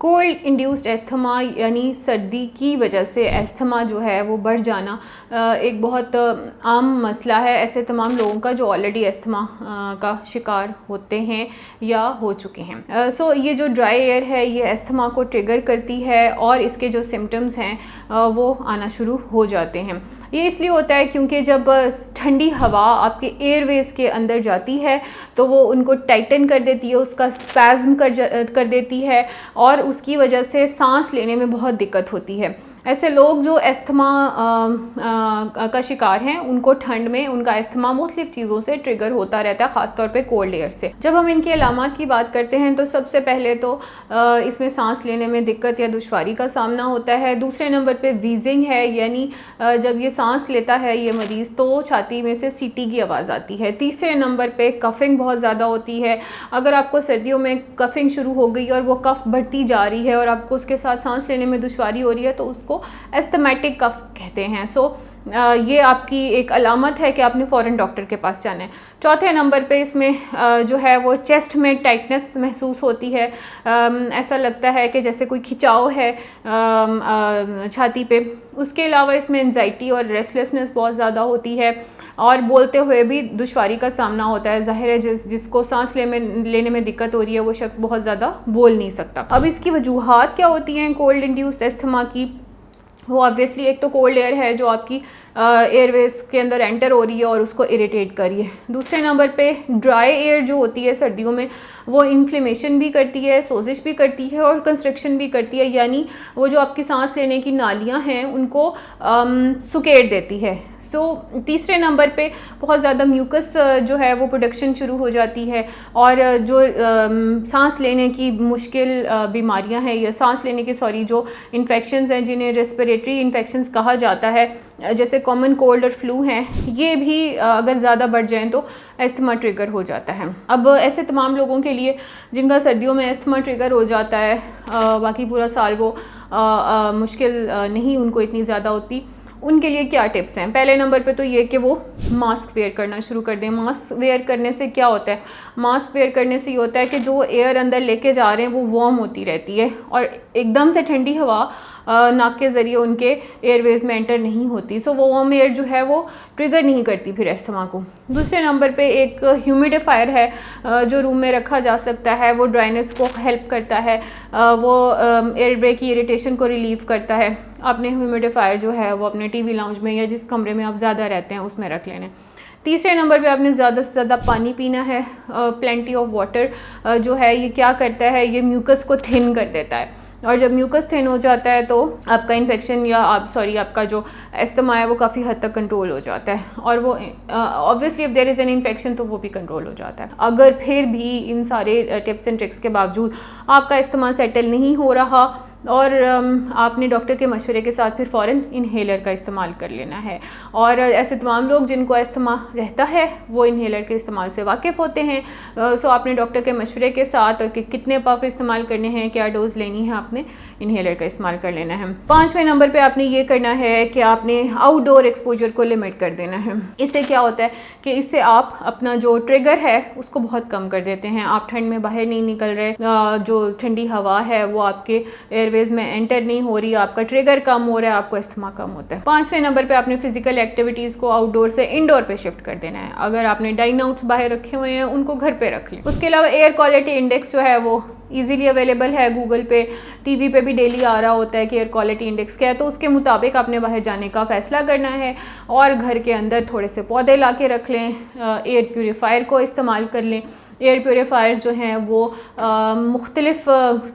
Cold induced asthma यानी सर्दी की वजह से एस्थमा जो है वो बढ़ जाना एक बहुत आम मसला है ऐसे तमाम लोगों का जो ऑलरेडी एस्थमा का शिकार होते हैं या हो चुके हैं। सो ये जो ड्राई एयर है ये एस्थमा को ट्रिगर करती है और इसके जो सिम्टम्स हैं वो आना शुरू हो जाते हैं। ये इसलिए होता है क्योंकि जब ठंडी हवा आपके एयरवेज के अंदर जाती है तो वो उनको टाइटन कर देती है, उसका स्पैज़म कर देती है और उसकी वजह से सांस लेने में बहुत दिक्कत होती है। ऐसे लोग जो एस्थमा का शिकार हैं उनको ठंड में उनका एस्थमा मुख्तलिफ चीज़ों से ट्रिगर होता रहता है, ख़ासतौर पे कोल्ड एयर से। जब हम इनकी अलामात की बात करते हैं तो सबसे पहले तो इसमें सांस लेने में दिक्कत या दुश्वारी का सामना होता है। दूसरे नंबर पे वीजिंग है, यानी जब ये सांस लेता है ये मरीज़ तो छाती में से सीटी की आवाज़ आती है। तीसरे नंबर पे कफ़िंग बहुत ज़्यादा होती है। अगर आपको सर्दियों में कफ़िंग शुरू हो गई और वो कफ़ बढ़ती जा रही है और आपको उसके साथ सांस लेने में दुश्वारी हो रही है तो उसको एस्थमेटिक कफ कहते हैं। सो ये आपकी एक अलामत है कि आपने फ़ौरन डॉक्टर के पास जाना है। चौथे नंबर पे इसमें जो है वो चेस्ट में टाइटनेस महसूस होती है। ऐसा लगता है कि जैसे कोई खिंचाव है छाती पे। उसके अलावा इसमें एंजाइटी और रेस्टलेसनेस बहुत ज़्यादा होती है और बोलते हुए भी दुश्वारी का सामना होता है। ज़ाहिर है जिसको सांस लेने में दिक्कत हो रही है वो शख्स बहुत ज़्यादा बोल नहीं सकता। अब इसकी वजूहात क्या होती हैं कोल्ड इंड्यूस्ड एस्थमा की? वो ऑब्वियसली एक तो कोल्ड एयर है जो आपकी एयरवेज के अंदर एंटर हो रही है और उसको इरिटेट कर रही है। दूसरे नंबर पे ड्राई एयर जो होती है सर्दियों में वो इन्फ्लेमेशन भी करती है, सोजिश भी करती है और कंस्ट्रिक्शन भी करती है, यानी वो जो आपकी सांस लेने की नालियाँ हैं उनको सुकेड़ देती है। सो तीसरे नंबर पे बहुत ज़्यादा म्यूकस जो है वो प्रोडक्शन शुरू हो जाती है और जो सांस लेने की मुश्किल बीमारियां हैं या सांस लेने के जो इन्फेक्शंस हैं जिन्हें रेस्पिरेटरी इन्फेक्शंस कहा जाता है, जैसे कॉमन कोल्ड और फ्लू हैं, ये भी अगर ज़्यादा बढ़ जाएं तो एस्थमा ट्रिगर हो जाता है। अब ऐसे तमाम लोगों के लिए जिनका सर्दियों में एस्थमा ट्रिगर हो जाता है, बाकी पूरा साल वो मुश्किल नहीं उनको इतनी ज़्यादा होती, उनके लिए क्या टिप्स हैं? पहले नंबर पे तो ये कि वो मास्क वेयर करना शुरू कर दें। मास्क वेयर करने से क्या होता है? मास्क वेयर करने से ये होता है कि जो एयर अंदर लेके जा रहे हैं वो वार्म होती रहती है और एकदम से ठंडी हवा नाक के ज़रिए उनके एयरवेज में एंटर नहीं होती। सो वो वार्म एयर जो है वो ट्रिगर नहीं करती फिर एस्थमा को। दूसरे नंबर पे एक ह्यूमिडिफायर है जो रूम में रखा जा सकता है, वो ड्राइनेस को हेल्प करता है, वो एयरवे की इरिटेशन को रिलीव करता है। आपने ह्यूमिडिफायर जो है वो अपने टीवी लाउंज में या जिस कमरे में आप ज़्यादा रहते हैं उसमें रख लेना। तीसरे नंबर पे आपने ज़्यादा से ज़्यादा पानी पीना है। प्लेंटी ऑफ वाटर जो है ये क्या करता है, ये म्यूकस को थिन कर देता है और जब म्यूकस थिन हो जाता है तो आपका इन्फेक्शन या आपका जो एस्थमा है वो काफ़ी हद तक कंट्रोल हो जाता है और वो obviously if there is an infection तो वो भी कंट्रोल हो जाता है। अगर फिर भी इन सारे टिप्स एंड ट्रिक्स के बावजूद आपका एस्थमा सेटल नहीं हो रहा और आपने डॉक्टर के मशवरे के साथ फिर फ़ौरन इन्हेलर का इस्तेमाल कर लेना है। और ऐसे तमाम लोग जिनको एस्थमा रहता है वो इन्हेलर के इस्तेमाल से वाकिफ़ होते हैं। सो आपने डॉक्टर के मशवरे के साथ कि कितने पफ इस्तेमाल करने हैं, क्या डोज़ लेनी है, आपने इन्हेलर का इस्तेमाल कर लेना है। 5वें नंबर पे आपने ये करना है कि आपने आउटडोर एक्सपोजर को लिमिट कर देना है। इससे क्या होता है कि इससे आप अपना जो ट्रिगर है उसको बहुत कम कर देते हैं। आप ठंड में बाहर नहीं निकल रहे, जो ठंडी हवा है वो आपके एयरवेज में एंटर नहीं हो रही, आपका ट्रिगर कम हो रहा है, आपको एस्थमा कम होता है। 5वें नंबर पे आपने फिजिकल एक्टिविटीज़ को आउटडोर से इंडोर पे शिफ्ट कर देना है। अगर आपने डाइन आउट्स बाहर रखे हुए हैं उनको घर पे रख लें। उसके अलावा एयर क्वालिटी इंडेक्स जो है वो ईज़िली अवेलेबल है गूगल पे, टीवी पे भी डेली आ रहा होता है कि एयर क्वालिटी इंडेक्स क्या है, तो उसके मुताबिक आपने बाहर जाने का फ़ैसला करना है और घर के अंदर थोड़े से पौधे ला के रख लें, एयर प्योरीफायर को इस्तेमाल कर लें। एयर प्योरीफायर्स जो हैं वो मुख्तलिफ़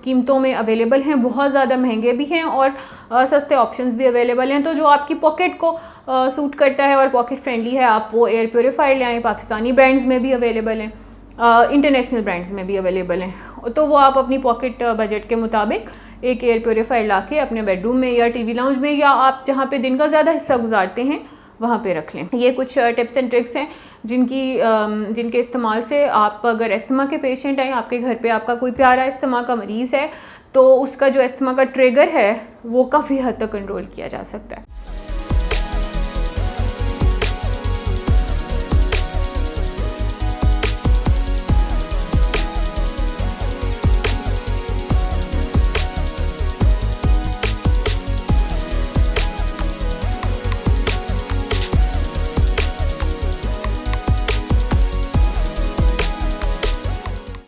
कीमतों में अवेलेबल हैं, बहुत ज़्यादा महंगे भी हैं और सस्ते ऑप्शंस भी अवेलेबल हैं। तो जो आपकी पॉकेट को सूट करता है और पॉकेट फ्रेंडली है आप वो एयर प्योरीफायर ले आएँ। पाकिस्तानी ब्रांड्स में भी अवेलेबल हैं, इंटरनेशनल ब्रांड्स में भी अवेलेबल हैं। तो वो आप अपनी पॉकेट बजट के मुताबिक एक एयर प्योरीफायर ला के अपने बेडरूम में या टीवी लाउंज में या आप जहाँ पे दिन का ज़्यादा हिस्सा गुजारते हैं वहाँ पे रख लें। ये कुछ टिप्स एंड ट्रिक्स हैं जिनके इस्तेमाल से आप अगर एस्थमा के पेशेंट हैं, आपके घर पे आपका कोई प्यारा एस्थमा का मरीज़ है तो उसका जो एस्थमा का ट्रिगर है वो काफ़ी हद तक कंट्रोल किया जा सकता है।